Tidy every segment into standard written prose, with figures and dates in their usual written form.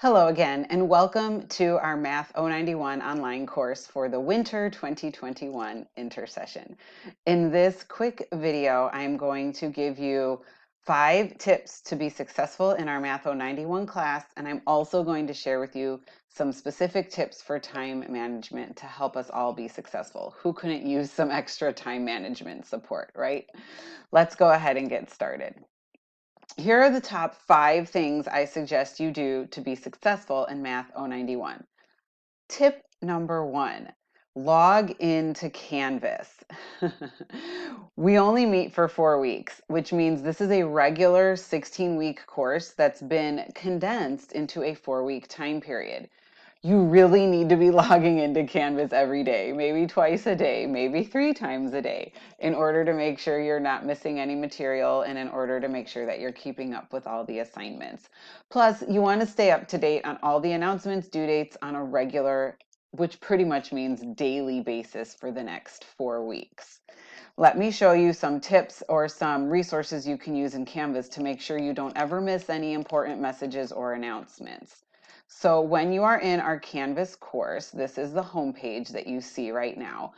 Hello again, and welcome to our MAT091 online course for the winter 2021 intersession. In this quick video, I'm going to give you 5 tips to be successful in our MAT091 class, and I'm also going to share with you some specific tips for time management to help us all be successful. Who couldn't use some extra time management support, right? Let's go ahead and get started. Here are the top 5 things I suggest you do to be successful in MAT091. Tip number 1, log into Canvas. We only meet for 4 weeks, which means this is a regular 16-week course that's been condensed into a 4-week time period. You really need to be logging into Canvas every day, maybe twice a day, maybe 3 times a day, in order to make sure you're not missing any material and in order to make sure that you're keeping up with all the assignments. Plus, you want to stay up to date on all the announcements, due dates on a regular, which pretty much means daily basis for the next 4 weeks. Let me show you some tips or some resources you can use in Canvas to make sure you don't ever miss any important messages or announcements. So when you are in our Canvas course, this is the home page that you see right now.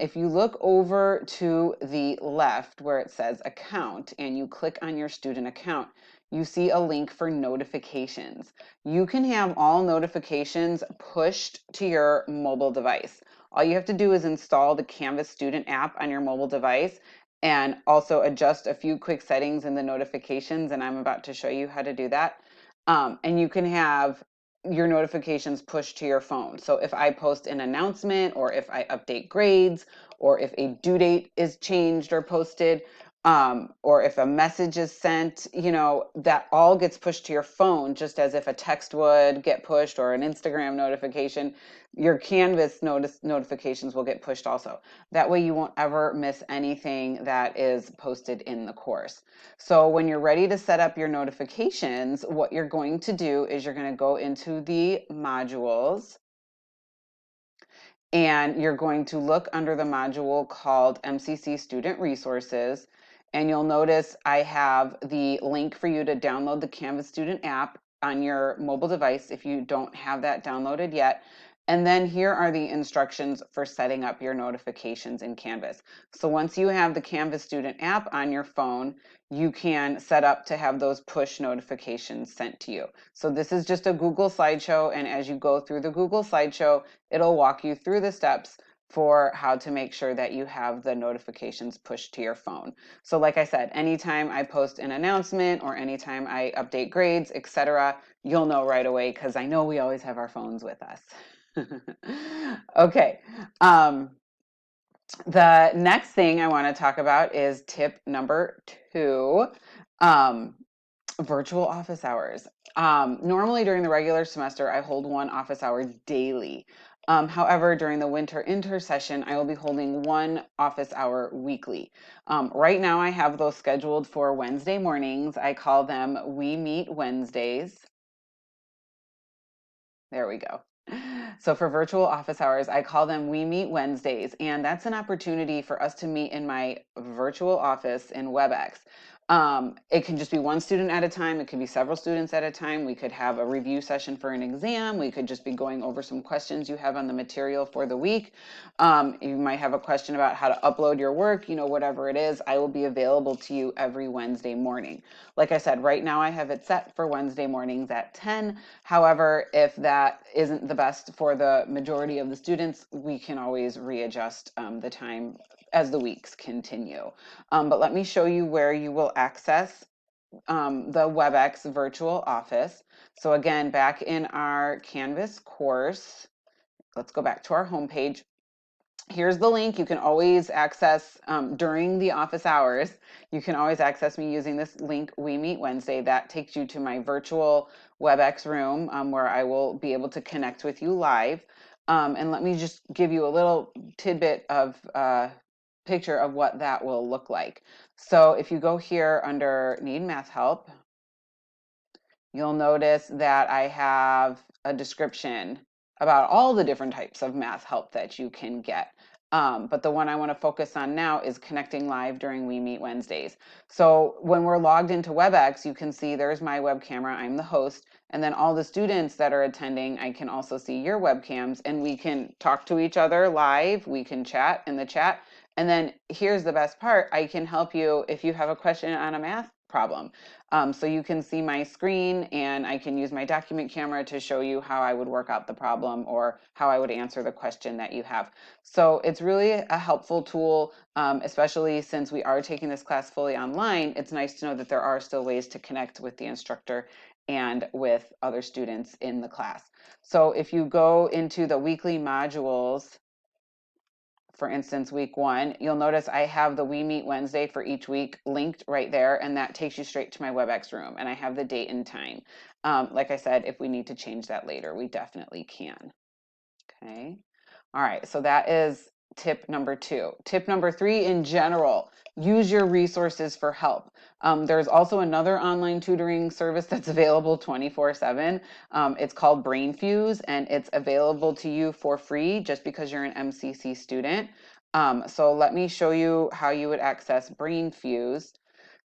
If you look over to the left where it says account and you click on your student account, you see a link for notifications. You can have all notifications pushed to your mobile device. All you have to do is install the Canvas student app on your mobile device and also adjust a few quick settings in the notifications, and I'm about to show you how to do that. And you can have your notifications pushed to your phone. So if I post an announcement or if I update grades or if a due date is changed or posted, or if a message is sent, that all gets pushed to your phone just as if a text would get pushed or an Instagram notification. Your Canvas notifications will get pushed also. That way you won't ever miss anything that is posted in the course. So when you're ready to set up your notifications, what you're going to do is you're going to go into the modules and you're going to look under the module called MCC Student Resources. And you'll notice I have the link for you to download the Canvas Student app on your mobile device if you don't have that downloaded yet. And then here are the instructions for setting up your notifications in Canvas. So once you have the Canvas Student app on your phone, you can set up to have those push notifications sent to you. So this is just a Google slideshow, and as you go through the Google slideshow, it'll walk you through the steps for how to make sure that you have the notifications pushed to your phone. So like I said, anytime I post an announcement or anytime I update grades, etc., you'll know right away because I know we always have our phones with us. Okay. The next thing I want to talk about is tip number 2, virtual office hours. Normally during the regular semester, I hold 1 office hour daily. However, during the winter intersession, I will be holding 1 office hour weekly. Right now, I have those scheduled for Wednesday mornings. I call them We Meet Wednesdays. There we go. So for virtual office hours, I call them We Meet Wednesdays, and that's an opportunity for us to meet in my virtual office in WebEx. It can just be 1 student at a time. It could be several students at a time. We could have a review session for an exam. We could just be going over some questions you have on the material for the week. You might have a question about how to upload your work, whatever it is. I will be available to you every Wednesday morning. Like I said, right now I have it set for Wednesday mornings at 10. However, if that isn't the best for the majority of the students, we can always readjust the time as the weeks continue. But let me show you where you will access the WebEx virtual office. So again, back in our Canvas course, let's go back to our homepage. Here's the link. You can always access during the office hours. You can always access me using this link, We Meet Wednesday. That takes you to my virtual WebEx room where I will be able to connect with you live. And let me just give you a little tidbit of picture of what that will look like. So if you go here under Need Math Help, you'll notice that I have a description about all the different types of math help that you can get. But the one I want to focus on now is connecting live during We Meet Wednesdays. So when we're logged into WebEx, you can see there's my web camera. I'm the host. And then all the students that are attending, I can also see your webcams, and we can talk to each other live. We can chat in the chat. And then here's the best part. I can help you if you have a question on a math problem. So you can see my screen, and I can use my document camera to show you how I would work out the problem or how I would answer the question that you have. So it's really a helpful tool, especially since we are taking this class fully online. It's nice to know that there are still ways to connect with the instructor and with other students in the class. So if you go into the weekly modules, for instance, week 1, you'll notice I have the We Meet Wednesday for each week linked right there, and that takes you straight to my WebEx room, and I have the date and time. Like I said, if we need to change that later, we definitely can. Okay. All right, so that is tip number 2. Tip number 3, in general, use your resources for help. There's also another online tutoring service that's available 24/7. It's called Brainfuse, and it's available to you for free just because you're an MCC student. So let me show you how you would access Brainfuse.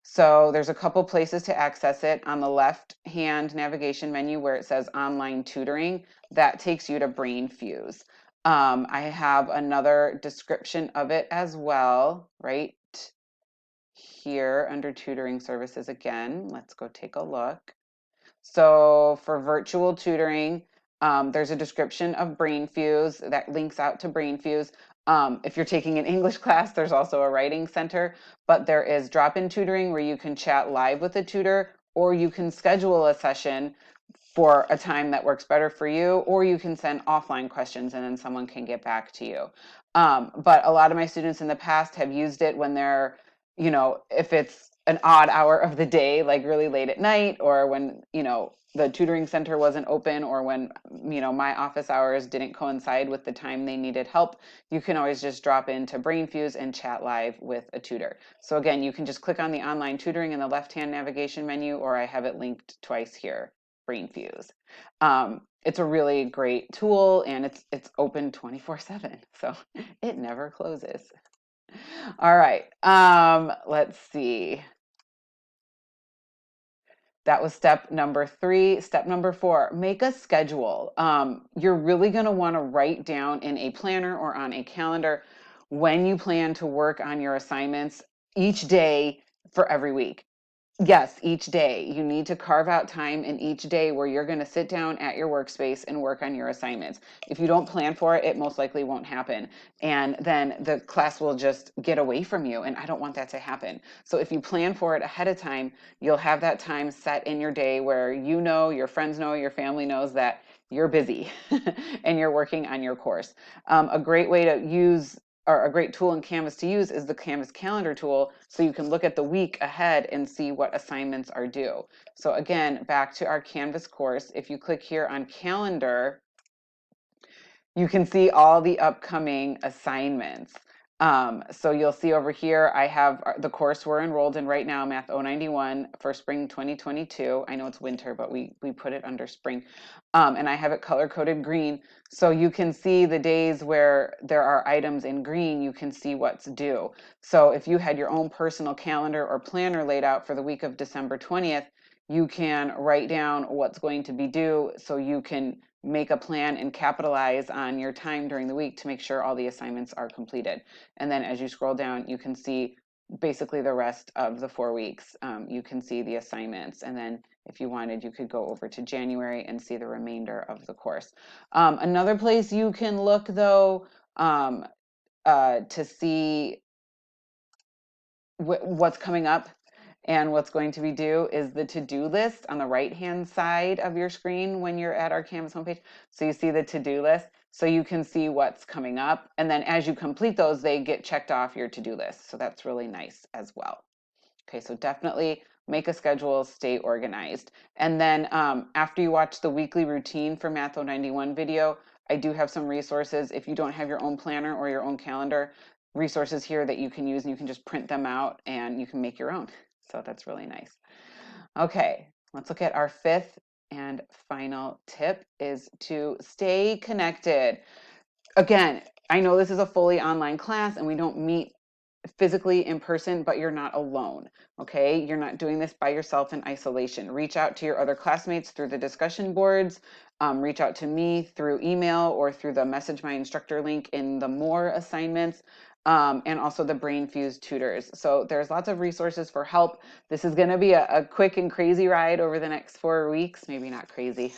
So there's a couple places to access it. On the left-hand navigation menu where it says online tutoring, that takes you to Brainfuse. I have another description of it as well, right here under tutoring services again. Let's go take a look. So for virtual tutoring, there's a description of Brainfuse that links out to Brainfuse. If you're taking an English class, there's also a writing center, but there is drop-in tutoring where you can chat live with a tutor, or you can schedule a session for a time that works better for you, or you can send offline questions and then someone can get back to you. But a lot of my students in the past have used it when they're, if it's an odd hour of the day, like really late at night, or when, the tutoring center wasn't open, or when, my office hours didn't coincide with the time they needed help, you can always just drop into Brainfuse and chat live with a tutor. So again, you can just click on the online tutoring in the left-hand navigation menu, or I have it linked twice here. Brainfuse. It's a really great tool, and it's open 24/7, so it never closes. All right, let's see. That was step number 3. Step number 4, make a schedule. You're really going to want to write down in a planner or on a calendar when you plan to work on your assignments each day for every week. Yes, each day. You need to carve out time in each day where you're going to sit down at your workspace and work on your assignments. If you don't plan for it, it most likely won't happen. And then the class will just get away from you. And I don't want that to happen. So if you plan for it ahead of time, you'll have that time set in your day where you know, your friends know, your family knows that you're busy and you're working on your course. A great way to use or a great tool in Canvas to use is the Canvas calendar tool, so you can look at the week ahead and see what assignments are due. So again, back to our Canvas course, if you click here on calendar, you can see all the upcoming assignments. So you'll see over here, I have the course we're enrolled in right now, MAT091 for spring 2022. I know it's winter, but we put it under spring. And I have it color-coded green. So you can see the days where there are items in green, you can see what's due. So if you had your own personal calendar or planner laid out for the week of December 20th, you can write down what's going to be due so you can make a plan and capitalize on your time during the week to make sure all the assignments are completed. And then as you scroll down, you can see basically the rest of the 4 weeks. You can see the assignments. And then if you wanted, you could go over to January and see the remainder of the course. Another place you can look, though, to see what's coming up and what's going to be due is the to-do list on the right-hand side of your screen when you're at our Canvas homepage. So you see the to-do list, so you can see what's coming up. And then as you complete those, they get checked off your to-do list. So that's really nice as well. Okay, so definitely make a schedule, stay organized. And then after you watch the weekly routine for MAT091 video, I do have some resources. If you don't have your own planner or your own calendar, resources here that you can use, and you can just print them out and you can make your own. So that's really nice. Okay, let's look at our 5th and final tip is to stay connected. Again, I know this is a fully online class and we don't meet physically in person, but you're not alone. Okay, you're not doing this by yourself in isolation. Reach out to your other classmates through the discussion boards. Reach out to me through email or through the message my instructor link in the more assignments. And also the Brainfuse tutors. So there's lots of resources for help. This is going to be a quick and crazy ride over the next 4 weeks. Maybe not crazy.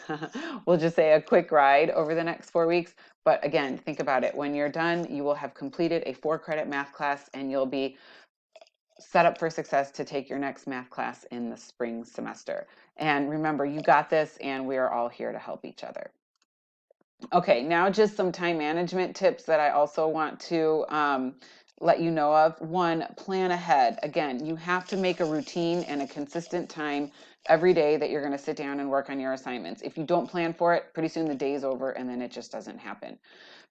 We'll just say a quick ride over the next 4 weeks. But again, think about it. When you're done, you will have completed a 4-credit math class and you'll be set up for success to take your next math class in the spring semester. And remember, you got this, and we are all here to help each other. Okay, now just some time management tips that I also want to let you know of. One, plan ahead. Again, you have to make a routine and a consistent time every day that you're going to sit down and work on your assignments. If you don't plan for it, pretty soon the day's over and then it just doesn't happen.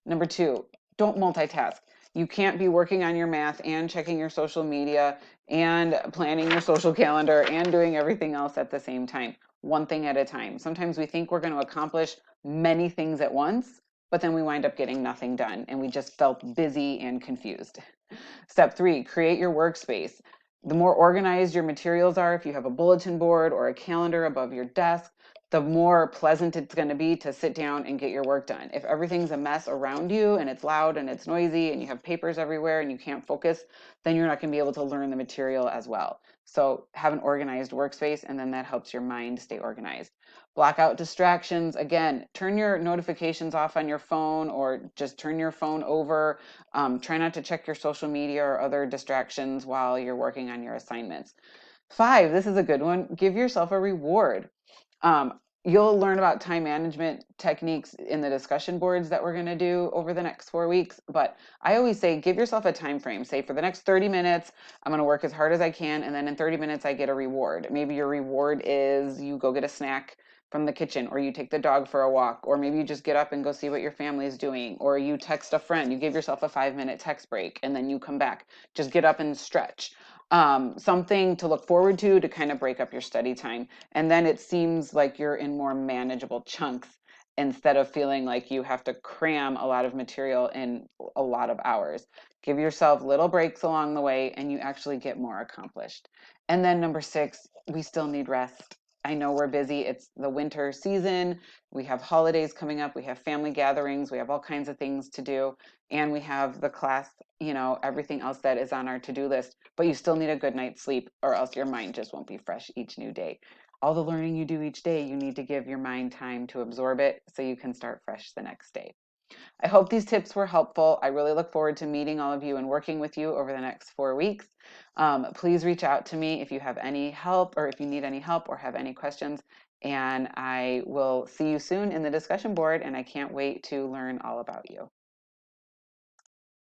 Number two, don't multitask. You can't be working on your math and checking your social media and planning your social calendar and doing everything else at the same time. One thing at a time. Sometimes we think we're going to accomplish many things at once, but then we wind up getting nothing done and we just felt busy and confused. Step 3, create your workspace. The more organized your materials are, if you have a bulletin board or a calendar above your desk, the more pleasant it's going to be to sit down and get your work done. If everything's a mess around you and it's loud and it's noisy and you have papers everywhere and you can't focus, then you're not going to be able to learn the material as well. So have an organized workspace, and then that helps your mind stay organized. Block out distractions. Again, turn your notifications off on your phone or just turn your phone over. Try not to check your social media or other distractions while you're working on your assignments. 5, this is a good one. Give yourself a reward. You'll learn about time management techniques in the discussion boards that we're going to do over the next 4 weeks. But I always say, give yourself a time frame. Say for the next 30 minutes, I'm going to work as hard as I can. And then in 30 minutes, I get a reward. Maybe your reward is you go get a snack from the kitchen, or you take the dog for a walk, or maybe you just get up and go see what your family is doing, or you text a friend. You give yourself a 5-minute text break and then you come back. Just get up and stretch. Something to look forward to kind of break up your study time. And then it seems like you're in more manageable chunks instead of feeling like you have to cram a lot of material in a lot of hours. Give yourself little breaks along the way and you actually get more accomplished. And then number 6, we still need rest. I know we're busy. It's the winter season. We have holidays coming up. We have family gatherings. We have all kinds of things to do. And we have the class, everything else that is on our to-do list. But you still need a good night's sleep, or else your mind just won't be fresh each new day. All the learning you do each day, you need to give your mind time to absorb it so you can start fresh the next day. I hope these tips were helpful. I really look forward to meeting all of you and working with you over the next 4 weeks. Please reach out to me if you have any help, or if you need any help or have any questions. And I will see you soon in the discussion board, and I can't wait to learn all about you.